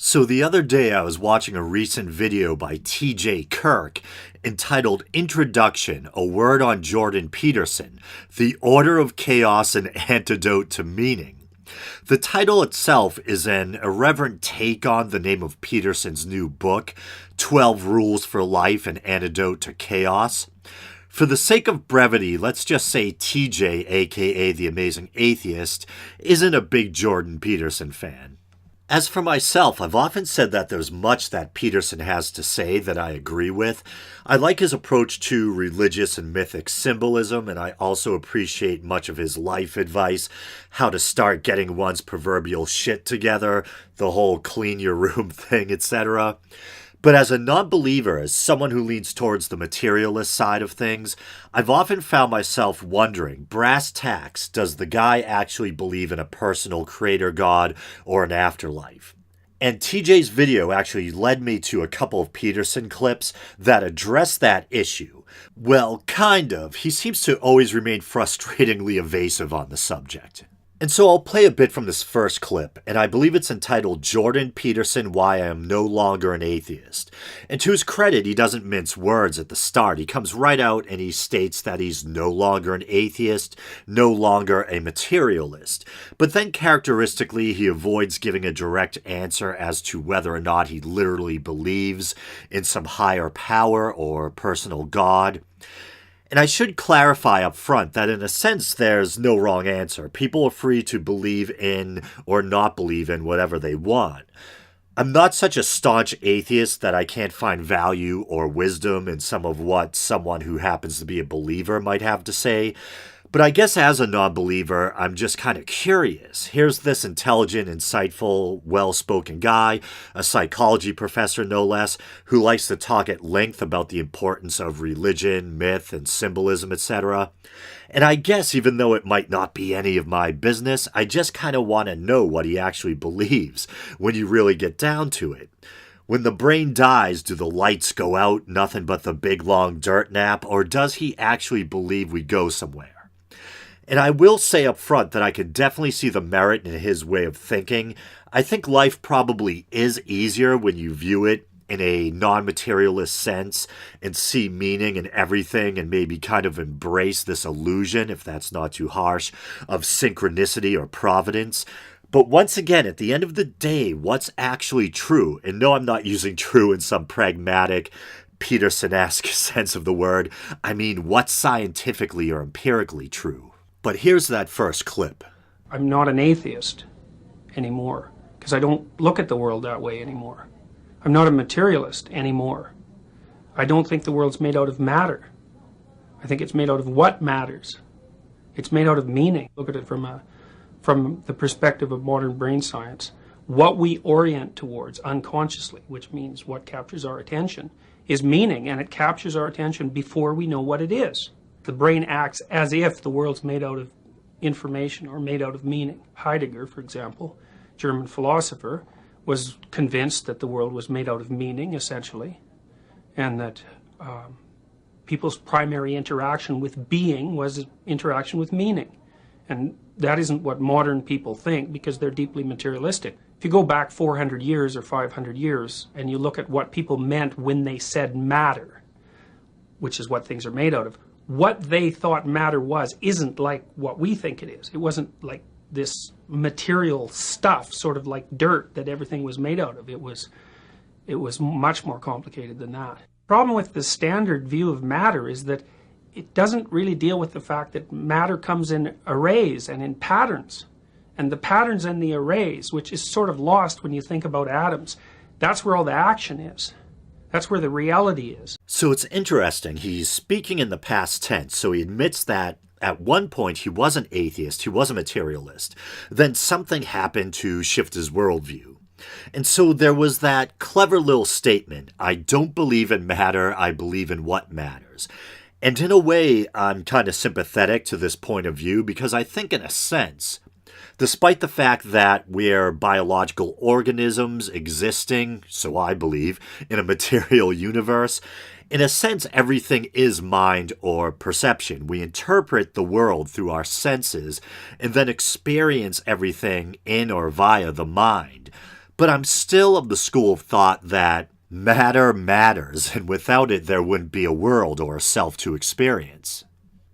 So the other day I was watching a recent video by TJ Kirk entitled Introduction, a Word on Jordan Peterson, The Order of Chaos and Antidote to Meaning. The title itself is an irreverent take on the name of Peterson's new book, 12 Rules for Life and Antidote to Chaos. For the sake of brevity, let's just say TJ, aka The Amazing Atheist, isn't a big Jordan Peterson fan. As for myself, I've often said that there's much that Peterson has to say that I agree with. I like his approach to religious and mythic symbolism, and I also appreciate much of his life advice, how to start getting one's proverbial shit together, the whole clean your room thing, etc. But as a non-believer, as someone who leans towards the materialist side of things, I've often found myself wondering, brass tacks, does the guy actually believe in a personal creator god or an afterlife? And TJ's video actually led me to a couple of Peterson clips that address that issue. Well, kind of. He seems to always remain frustratingly evasive on the subject. And so I'll play a bit from this first clip, and I believe it's entitled Jordan Peterson, Why I Am No Longer an Atheist. And to his credit, he doesn't mince words at the start. He comes right out and he states that he's no longer an atheist, no longer a materialist. But then characteristically, he avoids giving a direct answer as to whether or not he literally believes in some higher power or personal god. And I should clarify up front that in a sense there's no wrong answer. People are free to believe in or not believe in whatever they want. I'm not such a staunch atheist that I can't find value or wisdom in some of what someone who happens to be a believer might have to say. But I guess as a non-believer, I'm just kind of curious. Here's this intelligent, insightful, well-spoken guy, a psychology professor no less, who likes to talk at length about the importance of religion, myth, and symbolism, etc. And I guess even though it might not be any of my business, I just kind of want to know what he actually believes when you really get down to it. When the brain dies, do the lights go out, nothing but the big long dirt nap, or does he actually believe we go somewhere? And I will say up front that I can definitely see the merit in his way of thinking. I think life probably is easier when you view it in a non-materialist sense and see meaning in everything and maybe kind of embrace this illusion, if that's not too harsh, of synchronicity or providence. But once again, at the end of the day, what's actually true? And no, I'm not using true in some pragmatic, Peterson-esque sense of the word. I mean, what's scientifically or empirically true? But here's that first clip. I'm not an atheist anymore because I don't look at the world that way anymore. I'm not a materialist anymore. I don't think the world's made out of matter. I think it's made out of what matters. It's made out of meaning. Look at it from the perspective of modern brain science. What we orient towards unconsciously, which means what captures our attention, is meaning, and it captures our attention before we know what it is. The brain acts as if the world's made out of information or made out of meaning. Heidegger, for example, German philosopher, was convinced that the world was made out of meaning, essentially, and that people's primary interaction with being was interaction with meaning. And that isn't what modern people think because they're deeply materialistic. If you go back 400 years or 500 years and you look at what people meant when they said matter, which is what things are made out of, what they thought matter was isn't like what we think it is. It wasn't like this material stuff, sort of like dirt that everything was made out of. It was much more complicated than that. The problem with the standard view of matter is that it doesn't really deal with the fact that matter comes in arrays and in patterns. And the patterns and the arrays, which is sort of lost when you think about atoms, that's where all the action is. That's where the reality is. So it's interesting. He's speaking in the past tense, so he admits that at one point he was an atheist, he was a materialist. Then something happened to shift his worldview. And so there was that clever little statement, I don't believe in matter, I believe in what matters. And in a way, I'm kind of sympathetic to this point of view because I think in a sense, despite the fact that we're biological organisms existing, so I believe, in a material universe, in a sense everything is mind or perception. We interpret the world through our senses and then experience everything in or via the mind. But I'm still of the school of thought that matter matters, and without it, there wouldn't be a world or a self to experience.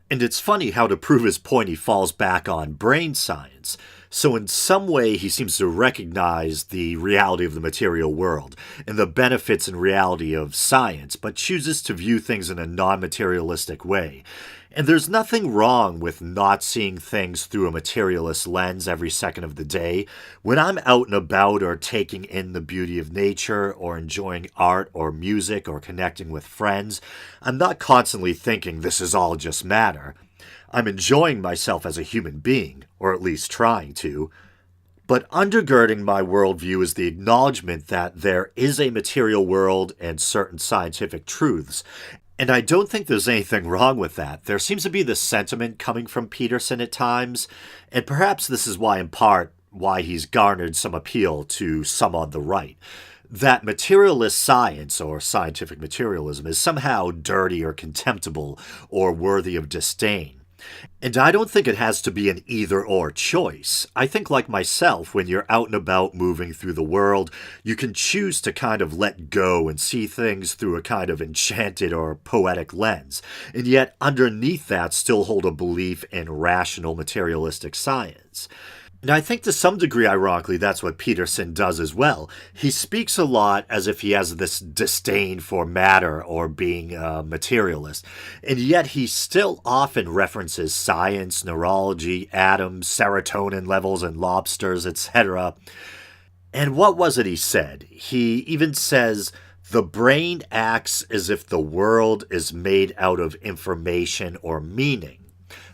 And it's funny how, to prove his point, he falls back on brain science. So in some way, he seems to recognize the reality of the material world and the benefits and reality of science, but chooses to view things in a non-materialistic way. And there's nothing wrong with not seeing things through a materialist lens every second of the day. When I'm out and about or taking in the beauty of nature or enjoying art or music or connecting with friends, I'm not constantly thinking this is all just matter. I'm enjoying myself as a human being, or at least trying to. But undergirding my worldview is the acknowledgement that there is a material world and certain scientific truths. And I don't think there's anything wrong with that. There seems to be this sentiment coming from Peterson at times, and perhaps this is why, in part, why he's garnered some appeal to some on the right. That materialist science, or scientific materialism, is somehow dirty or contemptible or worthy of disdain. And I don't think it has to be an either-or choice. I think, like myself, when you're out and about moving through the world, you can choose to kind of let go and see things through a kind of enchanted or poetic lens, and yet underneath that still hold a belief in rational materialistic science. And I think to some degree, ironically, that's what Peterson does as well. He speaks a lot as if he has this disdain for matter or being a materialist, and yet he still often references science, neurology, atoms, serotonin levels in lobsters, etc. And what was it he said? He even says, the brain acts as if the world is made out of information or meaning.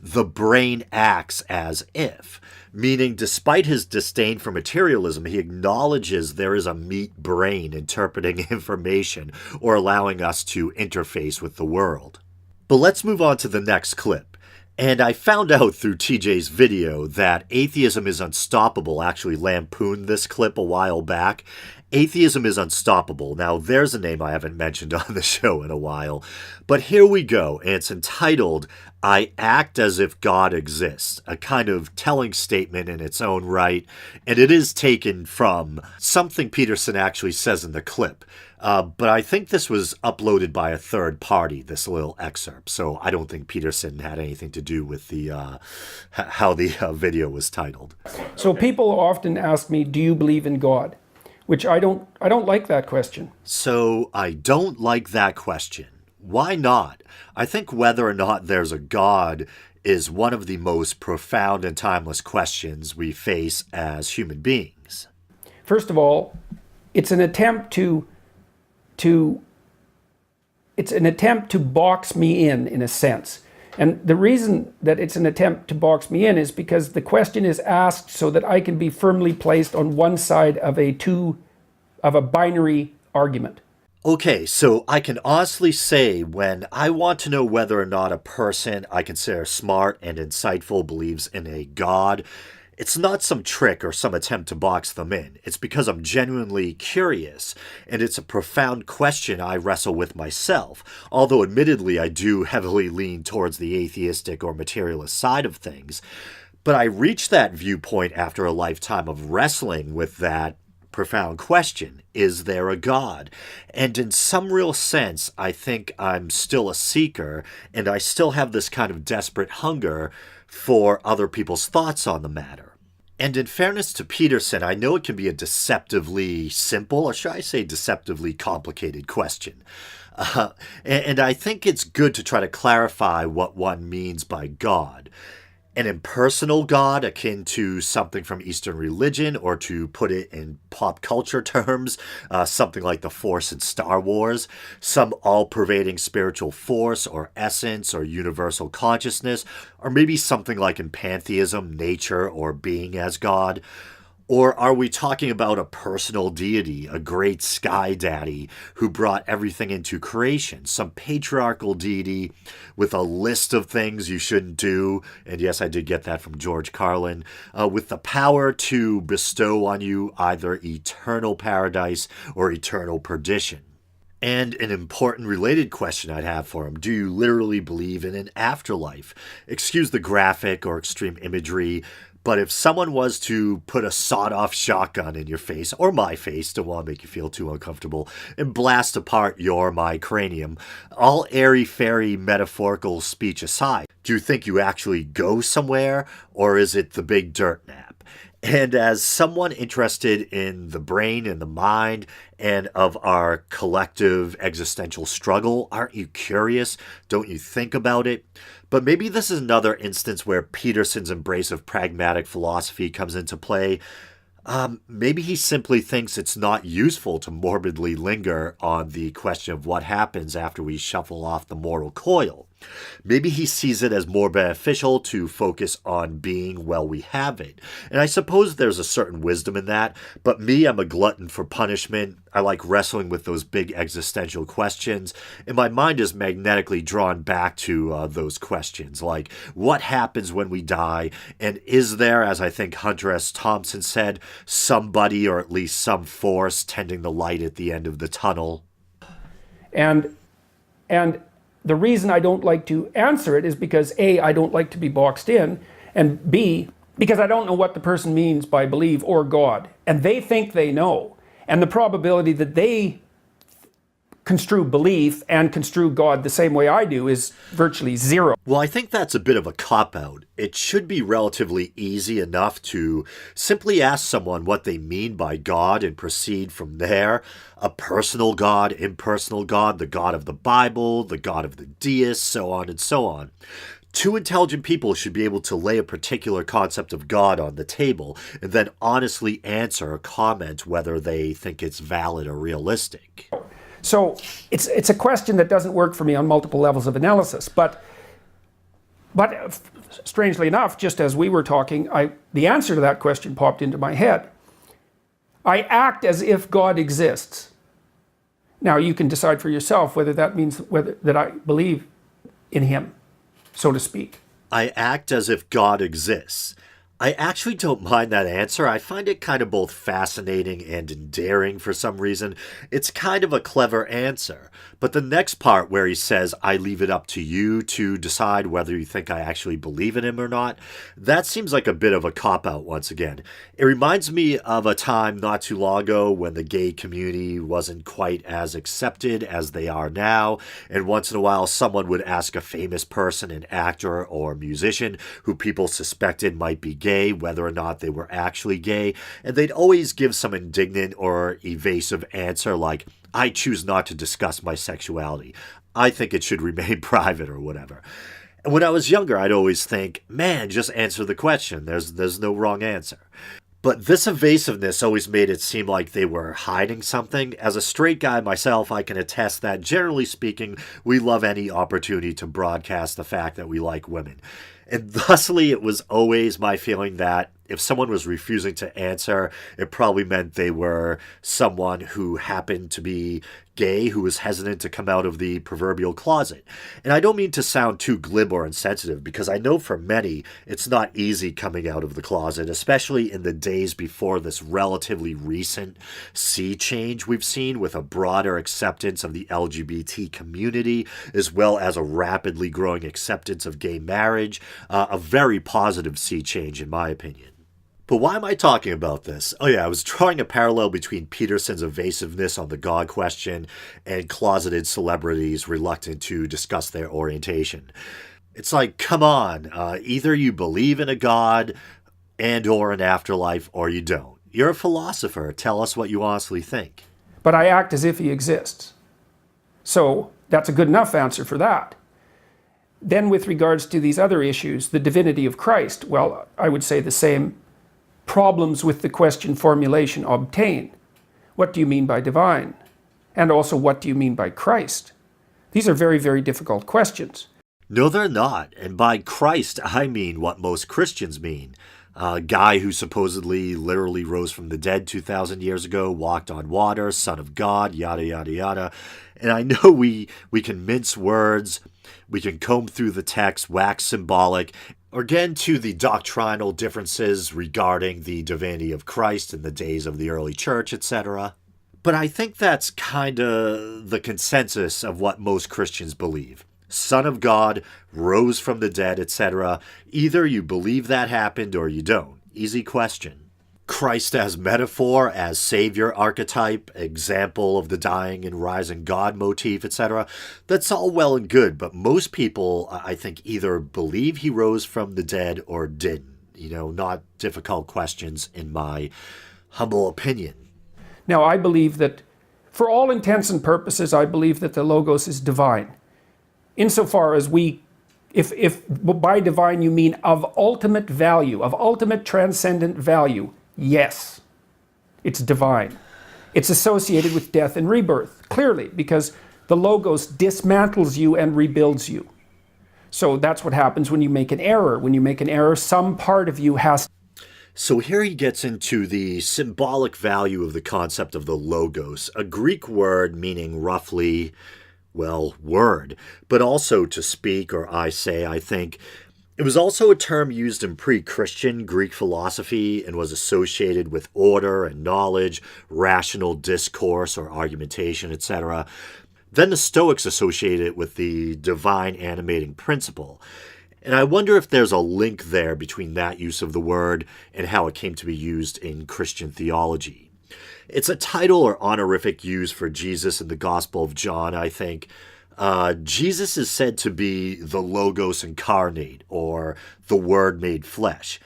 The brain acts as if, meaning despite his disdain for materialism, he acknowledges there is a meat brain interpreting information or allowing us to interface with the world. But let's move on to the next clip. And I found out through TJ's video that Atheism is Unstoppable actually lampooned this clip a while back. Atheism is Unstoppable. Now, there's a name I haven't mentioned on the show in a while. But here we go, and it's entitled, I Act As If God Exists, a kind of telling statement in its own right, and it is taken from something Peterson actually says in the clip. But I think this was uploaded by a third party, this little excerpt, so I don't think Peterson had anything to do with the how the video was titled. So people often ask me, do you believe in God? Which I don't like that question. So I don't like that question. Why not? I think whether or not there's a God is one of the most profound and timeless questions we face as human beings. First of all, it's an attempt to box me in a sense. And the reason that it's an attempt to box me in is because the question is asked so that I can be firmly placed on one side of a binary argument. Okay, so I can honestly say when I want to know whether or not a person I consider smart and insightful believes in a God, it's not some trick or some attempt to box them in. It's because I'm genuinely curious, and it's a profound question I wrestle with myself, although admittedly I do heavily lean towards the atheistic or materialist side of things. But I reached that viewpoint after a lifetime of wrestling with that profound question, is there a God? And in some real sense, I think I'm still a seeker, and I still have this kind of desperate hunger for other people's thoughts on the matter. And in fairness to Peterson, I know it can be a deceptively simple, or should I say deceptively complicated question. And I think it's good to try to clarify what one means by God. An impersonal God akin to something from Eastern religion, or to put it in pop culture terms, something like the Force in Star Wars, some all-pervading spiritual force or essence or universal consciousness, or maybe something like in pantheism, nature or being as God. Or are we talking about a personal deity, a great sky daddy who brought everything into creation, some patriarchal deity with a list of things you shouldn't do, and yes, I did get that from George Carlin, with the power to bestow on you either eternal paradise or eternal perdition? And an important related question I'd have for him, do you literally believe in an afterlife? Excuse the graphic or extreme imagery, But if someone was to put a sawed-off shotgun in your face, or my face, don't want to make you feel too uncomfortable, and blast apart my cranium, all airy-fairy metaphorical speech aside, do you think you actually go somewhere, or is it the big dirt nap? And as someone interested in the brain and the mind and of our collective existential struggle, aren't you curious? Don't you think about it? But maybe this is another instance where Peterson's embrace of pragmatic philosophy comes into play. Maybe he simply thinks it's not useful to morbidly linger on the question of what happens after we shuffle off the mortal coil. Maybe he sees it as more beneficial to focus on being while we have it. And I suppose there's a certain wisdom in that, but me, I'm a glutton for punishment. I like wrestling with those big existential questions, and my mind is magnetically drawn back to those questions, like what happens when we die, and is there, as I think Hunter S. Thompson said, somebody or at least some force tending the light at the end of the tunnel? And the reason I don't like to answer it is because A, I don't like to be boxed in, and B, because I don't know what the person means by believe or God. And they think they know. And the probability that they construe belief and construe God the same way I do is virtually zero. Well, I think that's a bit of a cop-out. It should be relatively easy enough to simply ask someone what they mean by God and proceed from there. A personal God, impersonal God, the God of the Bible, the God of the deists, so on and so on. Two intelligent people should be able to lay a particular concept of God on the table and then honestly answer or comment whether they think it's valid or realistic. So it's a question that doesn't work for me on multiple levels of analysis. But strangely enough, just as we were talking, the answer to that question popped into my head. I act as if God exists. Now you can decide for yourself whether that means that I believe in him, so to speak. I act as if God exists. I actually don't mind that answer. I find it kind of both fascinating and endearing for some reason. It's kind of a clever answer. But the next part where he says, I leave it up to you to decide whether you think I actually believe in him or not, that seems like a bit of a cop-out once again. It reminds me of a time not too long ago when the gay community wasn't quite as accepted as they are now, and once in a while someone would ask a famous person, an actor or musician who people suspected might be gay, whether or not they were actually gay, and they'd always give some indignant or evasive answer like, I choose not to discuss my sexuality. I think it should remain private or whatever. And when I was younger, I'd always think, man, just answer the question. There's no wrong answer. But this evasiveness always made it seem like they were hiding something. As a straight guy myself, I can attest that, generally speaking, we love any opportunity to broadcast the fact that we like women. And thusly, it was always my feeling that if someone was refusing to answer, it probably meant they were someone who happened to be gay, who was hesitant to come out of the proverbial closet. And I don't mean to sound too glib or insensitive, because I know for many, it's not easy coming out of the closet, especially in the days before this relatively recent sea change we've seen with a broader acceptance of the LGBT community, as well as a rapidly growing acceptance of gay marriage, a very positive sea change in my opinion. But why am I talking about this? Oh yeah, I was drawing a parallel between Peterson's evasiveness on the God question and closeted celebrities reluctant to discuss their orientation. It's like, come on, either you believe in a God and or an afterlife or you don't. You're a philosopher. Tell us what you honestly think. But I act as if he exists. So that's a good enough answer for that. Then with regards to these other issues, the divinity of Christ, well, I would say the same. Problems with the question formulation obtain. What do you mean by divine? And also, what do you mean by Christ? These are very, very difficult questions. No, they're not. And by Christ, I mean what most Christians mean. A guy who supposedly literally rose from the dead 2,000 years ago, walked on water, Son of God, yada, yada, yada. And I know we can mince words, we can comb through the text, wax symbolic, or get into the doctrinal differences regarding the divinity of Christ in the days of the early church, etc. But I think that's kind of the consensus of what most Christians believe. Son of God, rose from the dead, etc. Either you believe that happened or you don't. Easy question. Christ as metaphor, as savior archetype, example of the dying and rising God motif, etc. That's all well and good, but most people, I think, either believe he rose from the dead or didn't. Not difficult questions in my humble opinion. Now, I believe that, for all intents and purposes, I believe that the Logos is divine. Insofar as if by divine you mean of ultimate value, of ultimate transcendent value, yes, it's divine. It's associated with death and rebirth, clearly, because the Logos dismantles you and rebuilds you. So that's what happens when you make an error. When you make an error, some part of you has. So here he gets into the symbolic value of the concept of the Logos, a Greek word meaning roughly, word, but also to speak, or I say, I think. It was also a term used in pre-Christian Greek philosophy and was associated with order and knowledge, rational discourse or argumentation, etc. Then the Stoics associated it with the divine animating principle. And I wonder if there's a link there between that use of the word and how it came to be used in Christian theology. It's a title or honorific used for Jesus in the Gospel of John, I think. Jesus is said to be the Logos incarnate, or the Word made flesh.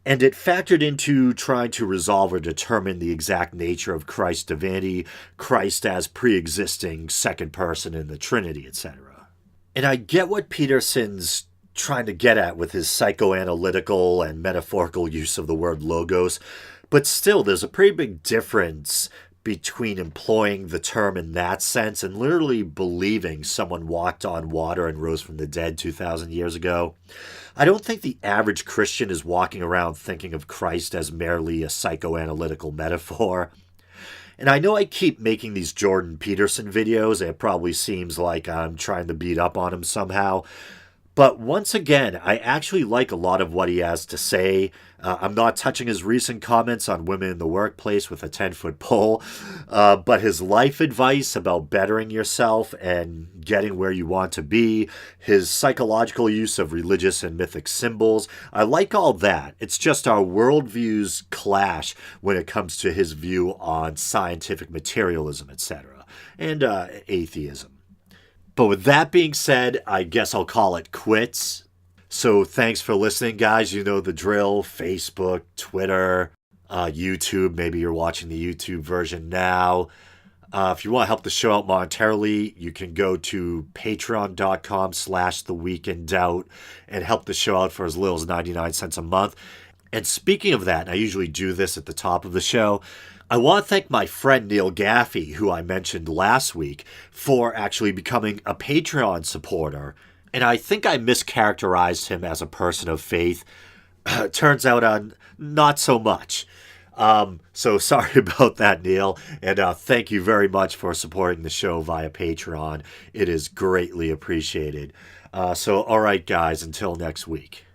And it factored into trying to resolve or determine the exact nature of Christ's divinity, Christ as pre-existing second person in the Trinity, etc. And I get what Peterson's trying to get at with his psychoanalytical and metaphorical use of the word Logos, but still, there's a pretty big difference between employing the term in that sense and literally believing someone walked on water and rose from the dead 2,000 years ago. I don't think the average Christian is walking around thinking of Christ as merely a psychoanalytical metaphor. And I know I keep making these Jordan Peterson videos, and it probably seems like I'm trying to beat up on him somehow. But once again, I actually like a lot of what he has to say. I'm not touching his recent comments on women in the workplace with a 10-foot pole, but his life advice about bettering yourself and getting where you want to be, his psychological use of religious and mythic symbols, I like all that. It's just our worldviews clash when it comes to his view on scientific materialism, etc., and atheism. But with that being said, I guess I'll call it quits. So thanks for listening, guys. You know the drill. Facebook, Twitter, YouTube. Maybe you're watching the YouTube version now. If you want to help the show out monetarily, you can go to patreon.com/theweekindoubt and help the show out for as little as 99 cents a month. And speaking of that, and I usually do this at the top of the show, I want to thank my friend Neil Gaffey, who I mentioned last week, for actually becoming a Patreon supporter. And I think I mischaracterized him as a person of faith. Turns out not so much. So sorry about that, Neil. And thank you very much for supporting the show via Patreon. It is greatly appreciated. So all right, guys, until next week.